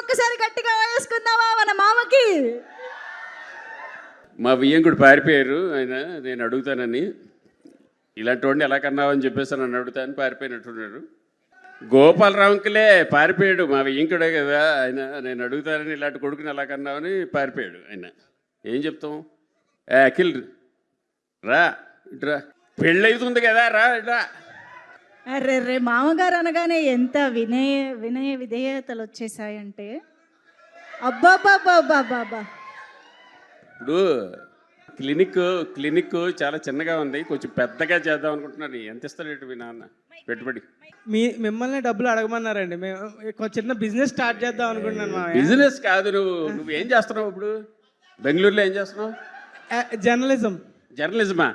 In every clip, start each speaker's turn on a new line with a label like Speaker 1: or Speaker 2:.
Speaker 1: ఒక్కసారి గట్టిగా వేసుకుందామా మన మామకి?
Speaker 2: మా వియ్యంకుడు పారిపోయారు ఆయన, నేను అడుగుతానని. ఇలాంటి వాడిని ఎలా కన్నావని చెప్పేసి నన్ను అడుగుతాను, పారిపోయినట్టున్నారు. గోపాలరావుకిలే పారిపోయాడు, మా వియ్యంకుడే కదా ఆయన. నేను అడుగుతానని ఇలాంటి కొడుకుని ఎలా కన్నావని పారిపోయాడు ఆయన. ఏం చెప్తాం? అఖిల్ రా ఇట్రా, పెళ్ళైతుంది కదా, రా ఇట్రా.
Speaker 1: అరే రే, మామగారు అనగానే ఎంత వినయ విధేయతలు వచ్చేసాయంటే అబ్బాబాబాబాబా.
Speaker 2: ఇప్పుడు క్లినిక్ చాలా చిన్నగా ఉంది, కొంచెం పెద్దగా చేద్దాం అనుకుంటున్నాను. ఎంత ఇస్తాడు మీ నాన్న పెట్టుబడి?
Speaker 3: మిమ్మల్ని డబ్బులు అడగమన్నారండి. మేము చిన్న బిజినెస్ స్టార్ట్ చేద్దాం అనుకుంటున్నాను. మా
Speaker 2: బిజినెస్ కాదు, నువ్వేం చేస్తున్నావు ఇప్పుడు? బెంగళూరులో ఏం చేస్తున్నావు? జర్నలిజమా?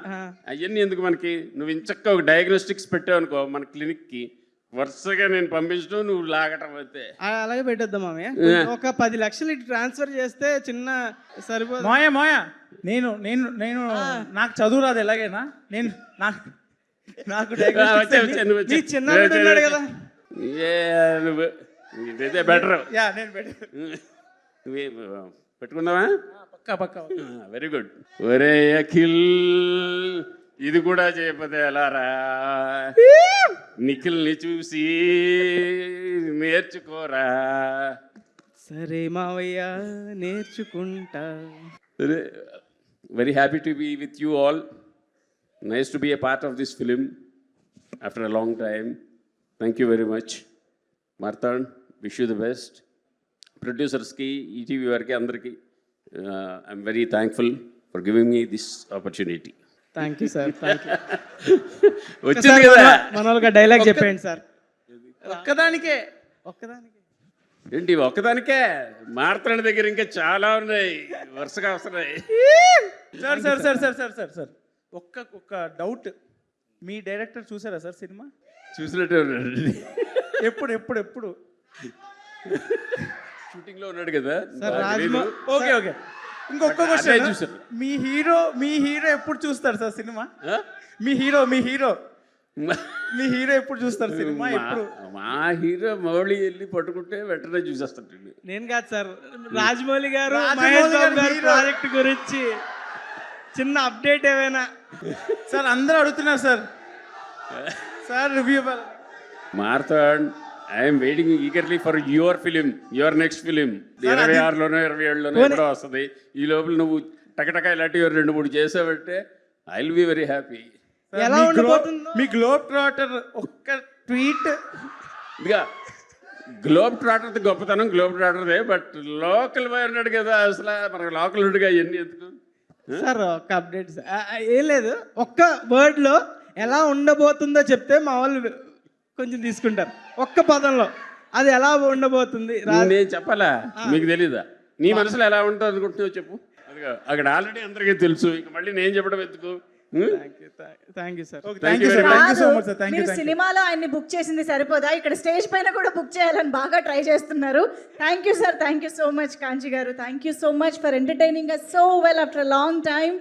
Speaker 2: అవన్నీ ఎందుకు మనకి? నువ్వు ఇంచక్క ఒక డయాగ్నోస్టిక్స్ పెట్టావు అనుకో మన క్లినిక్కి, వరుసగా నేను పంపించడం, నువ్వు లాగటం అయితే.
Speaker 3: అలాగే పెట్టేద్దాం మామయ్య. ఒక 10 లక్షలు ఇటు ట్రాన్స్ఫర్ చేస్తే చిన్న సరిపోదు.
Speaker 4: మాయా నేను నేను నేను నాకు చదువు రాదు, ఎలాగైనా నేను నాకు
Speaker 3: చిన్న కదా.
Speaker 2: ఇదైతే బెటర్.
Speaker 3: నేను
Speaker 2: నువ్వే పెట్టుకుందామా?
Speaker 4: పక్కా.
Speaker 2: Very good. ఒరే అఖిల్, ఇది కూడా చేయకపోతే ఎలారా? నిఖిల్ని చూసి నేర్చుకోరా.
Speaker 3: సరే మావయ్య, నేర్చుకుంటా.
Speaker 2: Very happy to be with you all. Nice to be a part of this film after a long time. Thank you very much. Marthan, wish you the best. Producers ki, ETV variki andariki, I'm very thankful for giving me this opportunity.
Speaker 3: Thank you sir, thank you.
Speaker 2: వచ్చింది కదా
Speaker 3: మన వాళ్ళకి dialogue చెప్పండి sir. ఒక్కదానికే
Speaker 2: ఏంటి? ఒక్కదానికే? మార్తాండ్ దగ్గర ఇంకా చాలా ఉన్నాయి, వరుసగా వస్తున్నాయి.
Speaker 4: సార్ ఒక్క డౌట్, మీ డైరెక్టర్ చూసారా సార్ సినిమా?
Speaker 2: చూసినట్టే ఉన్నాడు.
Speaker 4: ఎప్పుడు
Speaker 2: షూటింగ్ లో ఉన్నాడు కదా.
Speaker 4: ఓకే. ఇంకొక క్వశ్చన్, మీ హీరో ఎప్పుడు చూస్తారు సార్ సినిమా? మీ హీరో ఎప్పుడు చూస్తారు సినిమా? ఎప్పుడు?
Speaker 2: మా హీరో మౌళి వెళ్ళి పట్టుకుంటే వెంటనే చూసేస్తాడు.
Speaker 3: నేను కాదు సార్, రాజమౌళి గారు మహేష్ బాబు గారు ప్రాజెక్ట్ గురించి చిన్న అప్డేట్ ఏమైనా?
Speaker 4: సార్ అందరూ అడుగుతున్నారు sir review.
Speaker 2: Marthand, I'm waiting eagerly for your film, your next film. 26లోనో 27లోనో ఎప్పుడో వస్తుంది. ఈ లోపల నువ్వు టకటక ఇలాంటివి 2-3 చేసావంటే I will be very happy.
Speaker 3: ఎలా ఉండబోతుందో
Speaker 4: మీ గ్లోబ్ ట్రాటర్ ఒక్క ట్వీట్.
Speaker 2: ఇదిగా గ్లోబ్ ట్రాటర్ గొప్పతనం గ్లోబ్ ట్రాటర్దే, బట్ లోకల్ బాయ్ ఉన్నాడు కదా, అసలు మనకు లోకల్ ఉండుగా ఇవన్నీ ఎందుకు
Speaker 3: సార్? ఒక అప్డేట్ సార్, ఏం లేదు. ఒక్క వర్డ్లో ఎలా ఉండబోతుందో చెప్తే మా వాళ్ళు కొంచెం తీసుకుంటారు. ఒక్క పదంలో అది ఎలా ఉండబోతుంది
Speaker 2: నేను చెప్పాలా? మీకు తెలీదా? నీ మనసులో ఎలా ఉంటుంది అనుకుంటున్నావు చెప్పు. అదిగా అక్కడ ఆల్రెడీ అందరికీ తెలుసు, ఇక మళ్ళీ నేను చెప్పడం ఎందుకు?
Speaker 3: Thank you sir.
Speaker 1: మీరు సినిమాలో ఆయన్ని బుక్ చేసింది సరిపోదా, ఇక్కడ స్టేజ్ పైన కూడా బుక్ చేయాలని బాగా ట్రై చేస్తున్నారు. Thank you sir, thank you so much కాంచి గారు. Thank you so much for entertaining us so well after a long time.